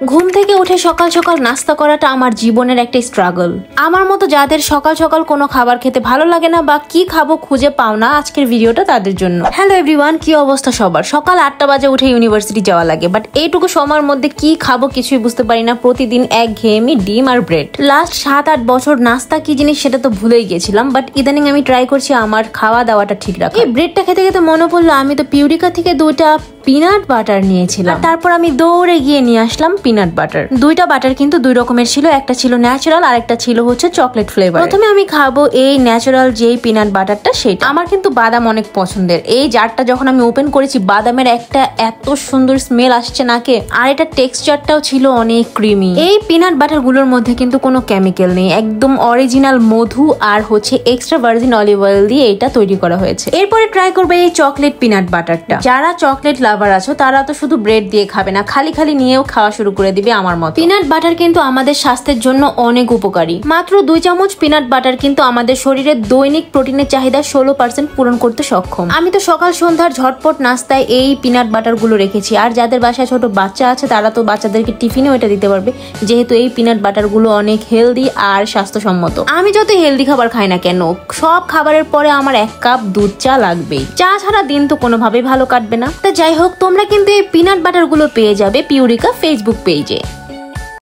ঘুম থেকে উঠে সকাল সকাল নাস্তা করাটা আমার জীবনের একটা স্ট্রাগল। আমার মতো যাদের সকাল সকাল কোনো খাবার খেতে ভালো লাগে না বা কি খাবো খুঁজে পাও না, আজকের ভিডিওটা তাদের জন্য। হ্যালো এভরিওয়ান, কি অবস্থা সবার? সকাল 8টা বাজে উঠে ইউনিভার্সিটি যাওয়া লাগে, বাট এইটুকু সময়ের মধ্যে কি খাবো কিছুই বুঝতে পারি না। প্রতিদিন একঘেয়েমি ডিম আর ব্রেড। লাস্ট 7-8 বছর নাস্তা কি জিনিস সেটা তো ভুলেই গেছিলাম, বাট ইদানিং আমি ট্রাই করছি আমার খাওয়া দাওয়াটা ঠিক রাখা। এই ব্রেডটা খেতে খেতে মনে পড়লো আমি তো পিউরিকা থেকে 2টা পিনাট বাটার নিয়েছিলাম, তারপর আমি দৌড়ে গিয়ে নিয়ে আসলাম পিনাট বাটার। 2টা বাটার কিন্তু 2 রকমের ছিল, একটা ছিল ন্যাচারাল আর একটা ছিল হচ্ছে চকলেট ফ্লেভার। প্রথমে আমি খাবো এই ন্যাচারাল যেই পিনাট বাটারটা, সেটা। আমার কিন্তু বাদাম অনেক পছন্দের। এই জারটা যখন আমি ওপেন করেছি, বাদামের একটা এত সুন্দর স্মেল আসছে নাকে, আর এটা টেক্সচারটাও ছিল অনেক ক্রিমি। এই পিনাট বাটার গুলোর মধ্যে কিন্তু কোনো কেমিক্যাল নেই, একদম অরিজিনাল মধু আর হচ্ছে এক্সট্রা ভার্জিন অলিভ অয়েল দিয়ে এটা তৈরি করা হয়েছে। এরপরে ট্রাই করবে এই চকলেট পিনাট বাটারটা। যারা চকলেট লাভার আছো তারা তো শুধু ব্রেড দিয়ে খাবে না, খালি খালি নিয়েও খাওয়া শুরু করে দিবে আমার মতো। পিনাট বাটার কিন্তু আমাদের স্বাস্থ্যের জন্য অনেক উপকারী। মাত্র 2 চামচ পিনাট বাটার কিন্তু আমাদের শরীরের দৈনিক প্রোটিনের চাহিদা 16% পূরণ করতে সক্ষম। আমি তো সকাল সন্ধ্যার ঝটপট নাস্তায় এই পিনাট বাটার গুলো রেখেছি, আর যাদের বাসায় ছোট বাচ্চা আছে তারা তো বাচ্চাদেরকে টিফিনেও এটা দিতে পারবে, যেহেতু এই পিনাট বাটার গুলো অনেক হেলদি আর স্বাস্থ্যসম্মত। আমি যত হেলদি খাবার খাই না কেন, সব খাবারের পরে আমার 1 কাপ দুধ চা লাগবেই। চা ছাড়া দিন তো কোনোভাবেই ভালো কাটবে না। তা যাই হোক, তোমরা কিন্তু এই পিনাট বাটার গুলো পেয়ে যাবে পিউরিকা ফেসবুক পেজে।